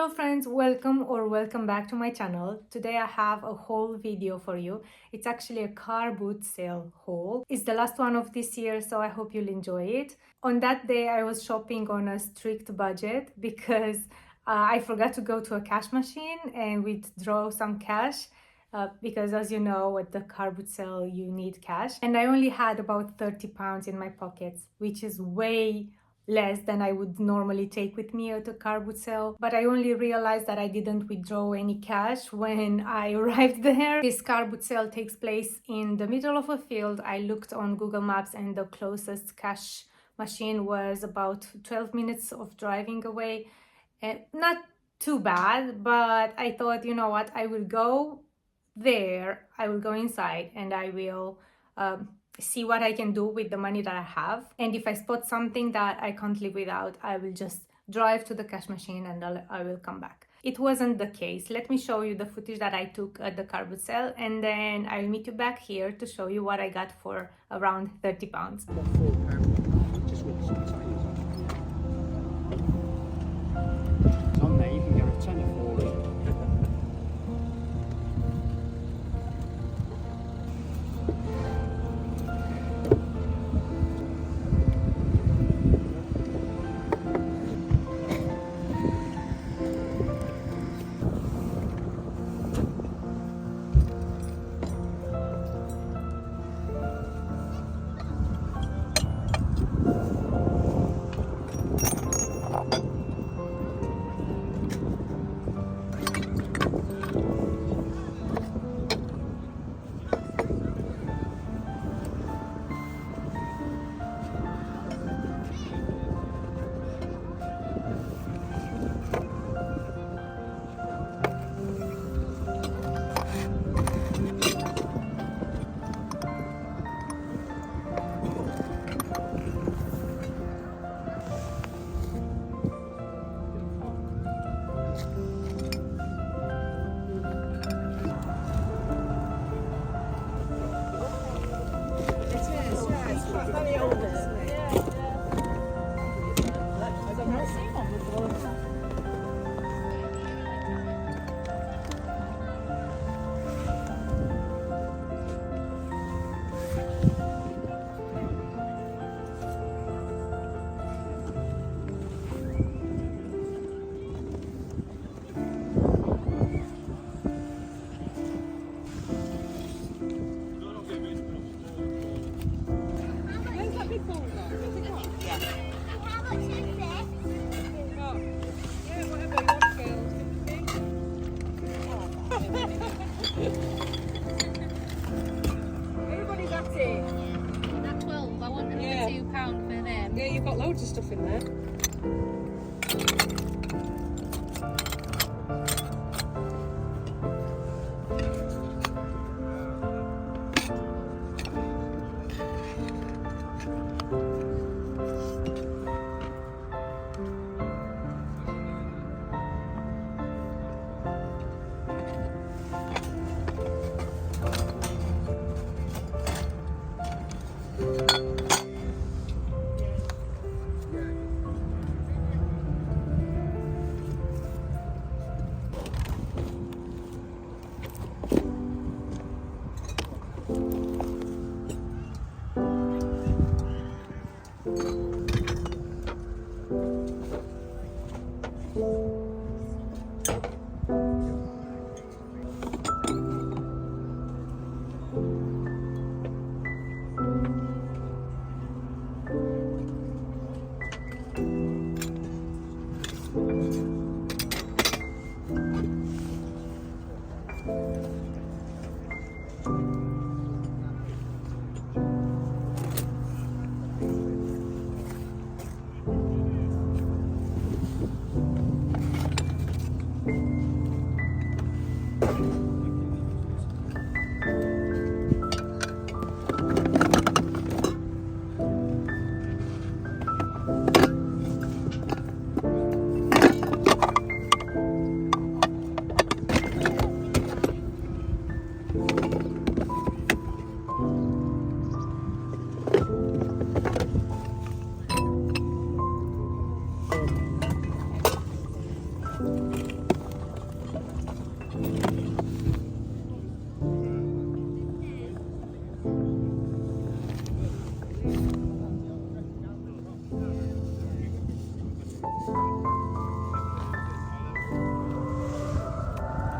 Hello friends, welcome back to my channel. Today I have a haul video for you. It's actually a car boot sale haul. It's the last one of this year, so I hope you'll enjoy it. On that day I was shopping on a strict budget because I forgot to go to a cash machine and withdraw some cash. Because as you know, at the car boot sale you need cash, and I only had about £30 in my pockets, which is way less than I would normally take with me at a car boot sale. But I only realized that I didn't withdraw any cash when I arrived there. This car boot sale takes place in the middle of a field. I looked on Google Maps and the closest cash machine was about 12 minutes of driving away. Not too bad, but I thought, you know what, I will go there, I will go inside and I will see what I can do with the money that I have. And if I spot something that I can't live without, I will just drive to the cash machine and I will come back. It wasn't the case. Let me show you the footage that I took at the car boot sale, and then I'll meet you back here to show you what I got for around £30. Just with some tires on. It's on there, you can get a tenner for it. Everybody's at it. That 12, I want another £2 for them. Yeah, you've got loads of stuff in there.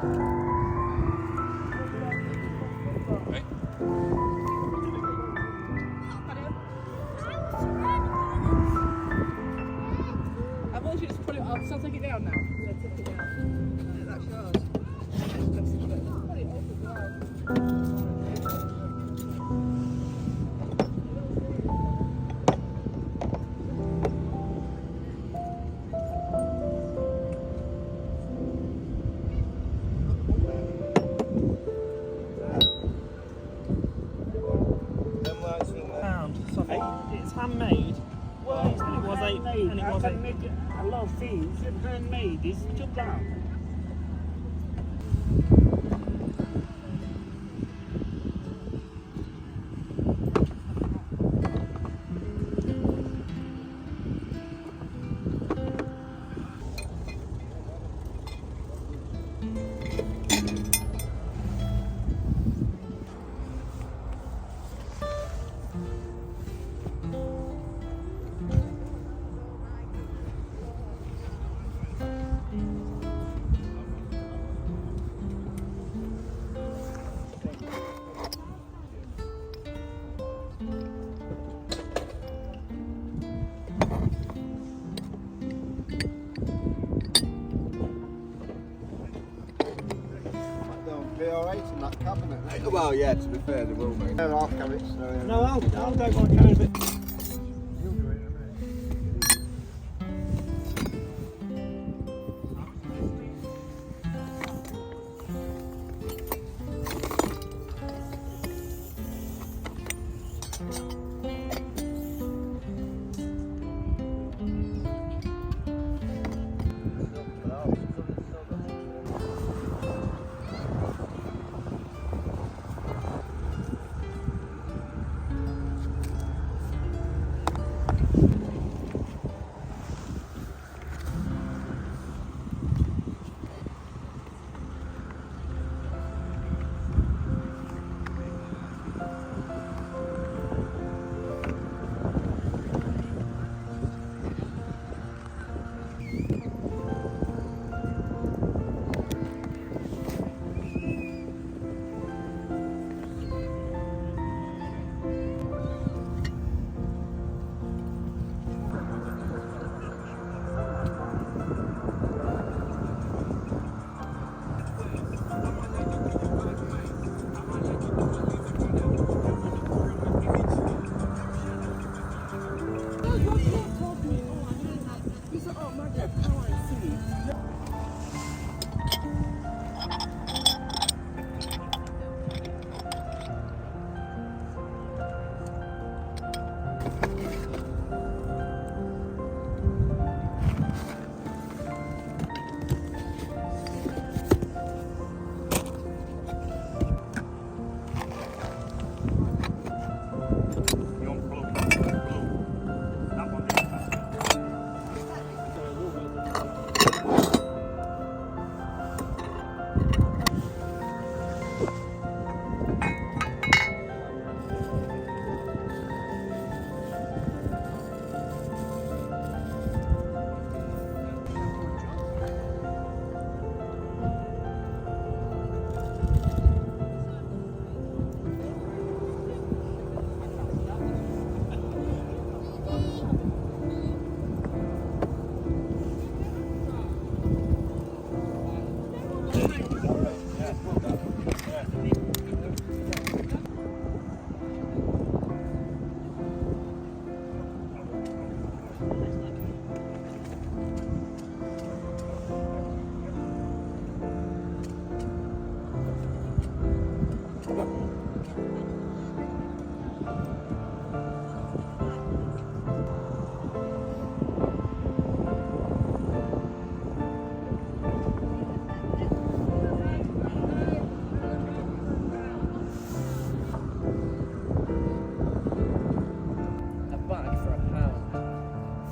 I want you to put it up, so I'll take it down now. Yeah, take it down. Yeah, that's yours. Put it up as well. It's handmade. Well, it's And it was handmade. and it I was can make a lot of things. Handmade is £2. They'll be alright in that cabinet. Well, yeah, to be fair, they will, mate. They're half cabinets. So, No, I'll go one kind of it. You'll do it in a minute.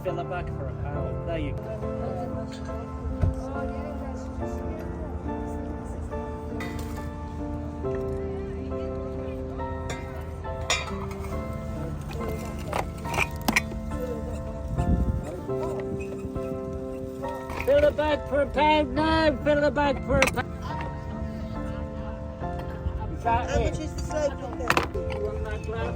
Fill a bag for £1. There you go. Fill a bag for £1 now. Fill a bag for £1. that How it? much is the slow cooker? You want that glass?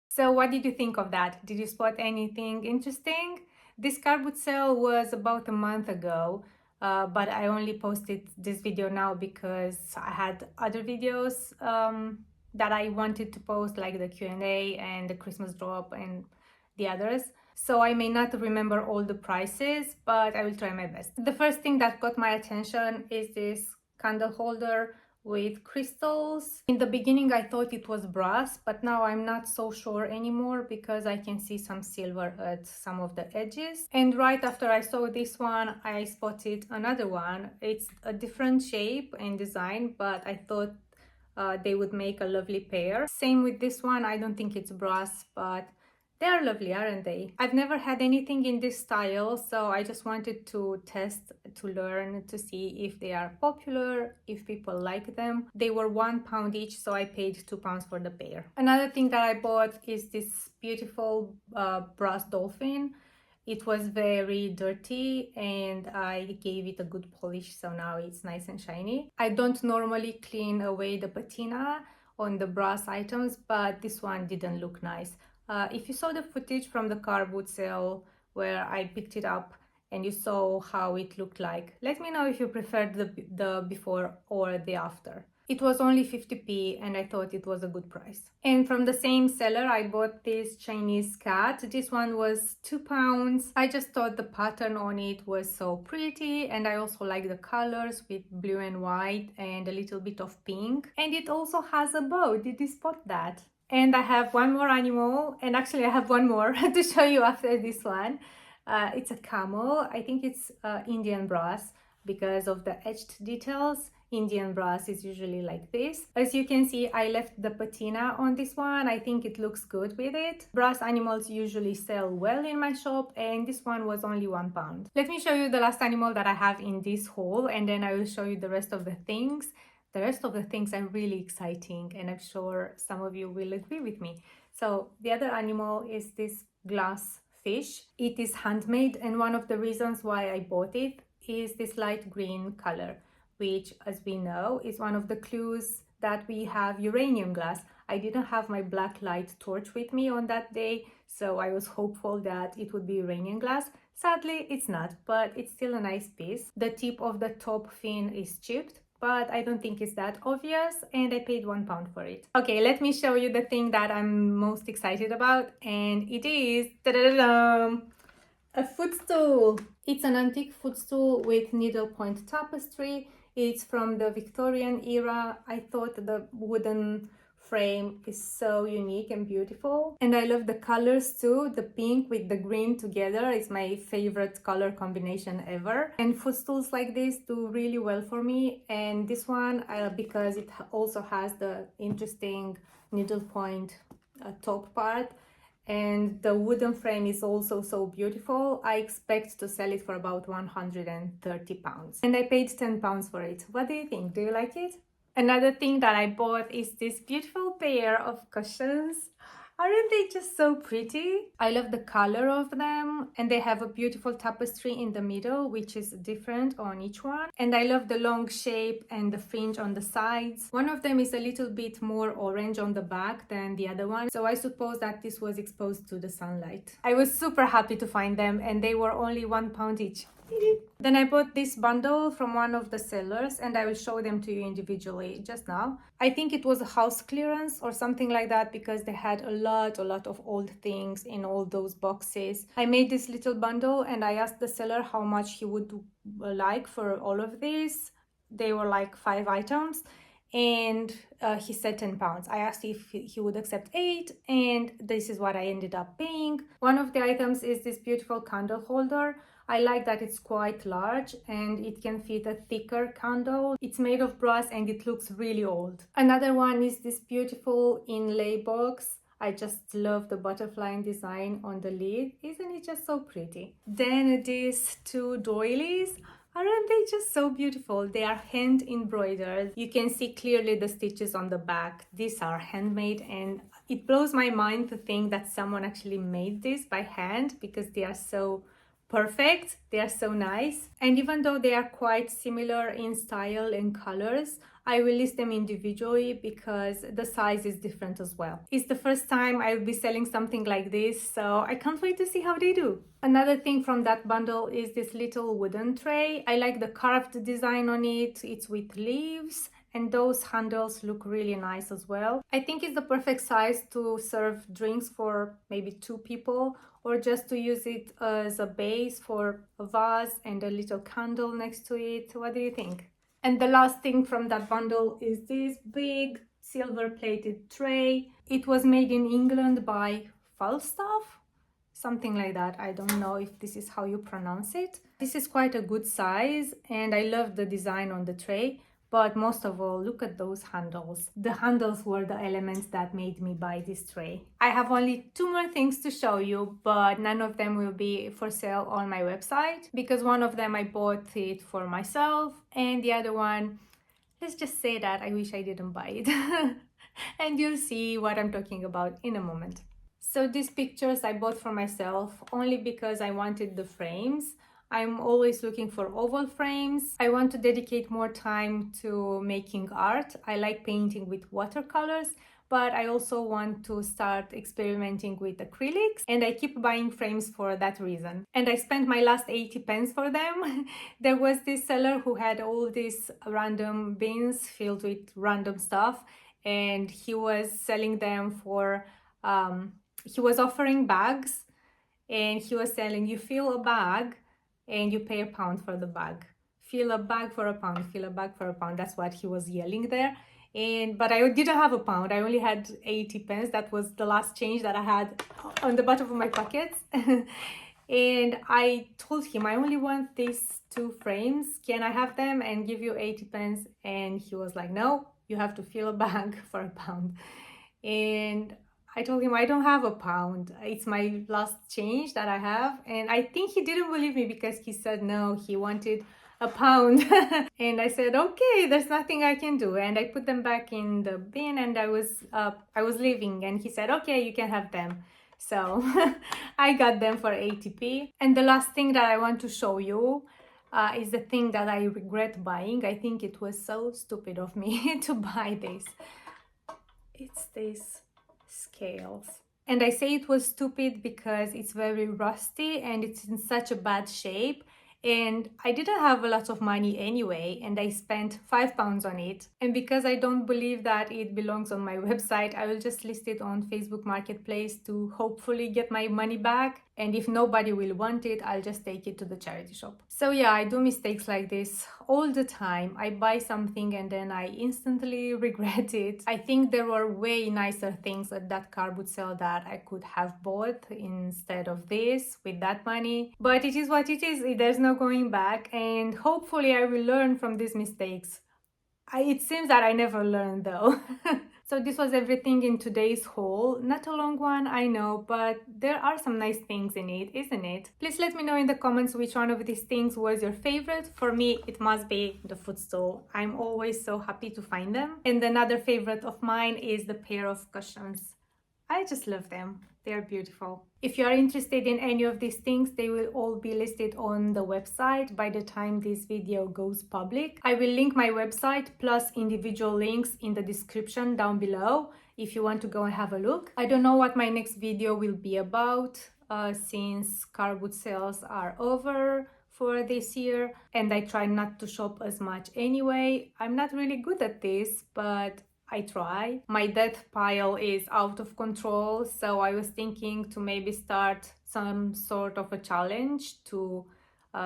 So what did you think of that? Did you spot anything interesting? This car boot sale was about a month ago, but I only posted this video now because I had other videos that I wanted to post, like the Q&A and the Christmas drop and the others. So I may not remember all the prices, but I will try my best. The first thing that got my attention is this candle holder with crystals. In the beginning I thought it was brass, but now I'm not so sure anymore because I can see some silver at some of the edges. And right after I saw this one, I spotted another one. It's a different shape and design, but I thought they would make a lovely pair. Same with this one. I don't think it's brass, but they are lovely, aren't they? I've never had anything in this style, so I just wanted to test, to learn, to see if they are popular, if people like them. They were £1 each, so I paid £2 for the pair. Another thing that I bought is this beautiful brass dolphin. It was very dirty and I gave it a good polish, so now it's nice and shiny. I don't normally clean away the patina on the brass items, but this one didn't look nice. If you saw the footage from the car boot sale where I picked it up and you saw how it looked like, let me know if you preferred the before or the after. It was only 50p and I thought it was a good price. And from the same seller I bought this Chinese cat. This one was £2. I just thought the pattern on it was so pretty, and I also like the colors with blue and white and a little bit of pink. And it also has a bow. Did you spot that? And I have one more animal, and actually I have one more to show you after this one. It's a camel. I think it's Indian brass because of the etched details. Indian brass is usually like this. As you can see, I left the patina on this one. I think it looks good with it. Brass animals usually sell well in my shop, and this one was only £1. Let me show you the last animal that I have in this haul, and then I will show you the rest of the things. The rest of the things are really exciting, and I'm sure some of you will agree with me. So the other animal is this glass fish. It is handmade, and one of the reasons why I bought it is this light green color, which, as we know, is one of the clues that we have uranium glass. I didn't have my black light torch with me on that day, so I was hopeful that it would be uranium glass. Sadly, it's not, but it's still a nice piece. The tip of the top fin is chipped, but I don't think it's that obvious, and I paid £1 for it. Okay, let me show you the thing that I'm most excited about, and it is a footstool. It's an antique footstool with needlepoint tapestry. It's from the Victorian era. I thought the wooden frame is so unique and beautiful, and I love the colors too. The pink with the green together is my favorite color combination ever, and footstools like this do really well for me. And this one, because it also has the interesting needlepoint top part, and the wooden frame is also so beautiful, I expect to sell it for about £130, and I paid £10 for it. What do you think? Do you like it? Another thing that I bought is this beautiful pair of cushions. Aren't they just so pretty? I love the color of them, and they have a beautiful tapestry in the middle, which is different on each one. And I love the long shape and the fringe on the sides. One of them is a little bit more orange on the back than the other one, so I suppose that this was exposed to the sunlight. I was super happy to find them, and they were only £1 each. Then I bought this bundle from one of the sellers, and I will show them to you individually just now. I think it was a house clearance or something like that, because they had a lot of old things in all those boxes. I made this little bundle and I asked the seller how much he would like for all of these. They were like 5 items, and he said £10. I asked if he would accept 8, and this is what I ended up paying. One of the items is this beautiful candle holder. I like that it's quite large and it can fit a thicker candle. It's made of brass and it looks really old. Another one is this beautiful inlay box. I just love the butterfly design on the lid. Isn't it just so pretty? Then these 2 doilies. Aren't they just so beautiful? They are hand embroidered. You can see clearly the stitches on the back. These are handmade, and It blows my mind to think that someone actually made this by hand because they are so perfect, they are so nice. And even though they are quite similar in style and colors, I will list them individually because the size is different as well. It's the first time I will be selling something like this, so I can't wait to see how they do. Another thing from that bundle is this little wooden tray. I like the carved design on it. It's with leaves and those handles look really nice as well. I think it's the perfect size to serve drinks for maybe 2 people, or just to use it as a base for a vase and a little candle next to it. What do you think? And the last thing from that bundle is this big silver plated tray. It was made in England by Falstaff, something like that. I don't know if this is how you pronounce it. This is quite a good size and I love the design on the tray. But most of all, look at those handles. The handles were the elements that made me buy this tray. I have only 2 more things to show you, but none of them will be for sale on my website because one of them I bought it for myself and the other one, let's just say that I wish I didn't buy it. And you'll see what I'm talking about in a moment. So these pictures I bought for myself only because I wanted the frames. I'm always looking for oval frames. I want to dedicate more time to making art. I like painting with watercolors, but I also want to start experimenting with acrylics and I keep buying frames for that reason. And I spent my last 80 pence for them. There was this seller who had all these random bins filled with random stuff and he was selling them for, he was offering bags and he was selling, you fill a bag and you pay £1 for the bag. Fill a bag for £1, fill a bag for £1. That's what he was yelling there. But I didn't have £1. I only had 80 pence. That was the last change that I had on the bottom of my pockets. And I told him, I only want these 2 frames. Can I have them and give you 80 pence? And he was like, no, you have to fill a bag for £1. And I told him I don't have £1. It's my last change that I have. And I think he didn't believe me because he said no, he wanted £1. And I said, okay, there's nothing I can do. And I put them back in the bin and I was leaving and he said, okay, you can have them. So I got them for 80p. And the last thing that I want to show you is the thing that I regret buying. I think it was so stupid of me to buy this. It's this scales. And I say it was stupid because it's very rusty and it's in such a bad shape. And I didn't have a lot of money anyway, and I spent £5 on it. And because I don't believe that it belongs on my website, I will just list it on Facebook Marketplace to hopefully get my money back. And if nobody will want it, I'll just take it to the charity shop. So yeah, I do mistakes like this all the time. I buy something and then I instantly regret it. I think there were way nicer things at that car boot sale that I could have bought instead of this with that money. But it is what it is. There's no going back. And hopefully I will learn from these mistakes. It seems that I never learned though. So this was everything in today's haul. Not a long one, I know, but there are some nice things in it, isn't it? Please let me know in the comments which one of these things was your favorite. For me, it must be the footstool. I'm always so happy to find them. And another favorite of mine is the pair of cushions. I just love them. They're beautiful. If you are interested in any of these things, they will all be listed on the website by the time this video goes public. I will link my website plus individual links in the description down below if you want to go and have a look. I don't know what my next video will be about since car boot sales are over for this year and I try not to shop as much anyway. I'm not really good at this, but I try. My death pile is out of control, so I was thinking to maybe start some sort of a challenge to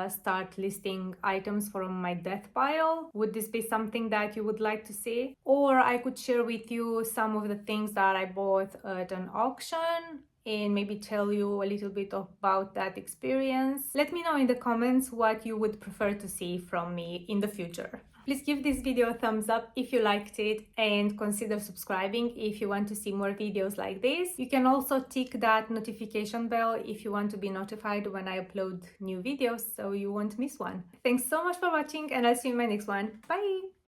start listing items from my death pile. Would this be something that you would like to see? Or I could share with you some of the things that I bought at an auction and maybe tell you a little bit about that experience. Let me know in the comments what you would prefer to see from me in the future. Please give this video a thumbs up if you liked it and consider subscribing if you want to see more videos like this. You can also tick that notification bell if you want to be notified when I upload new videos so you won't miss one. Thanks so much for watching and I'll see you in my next one. Bye!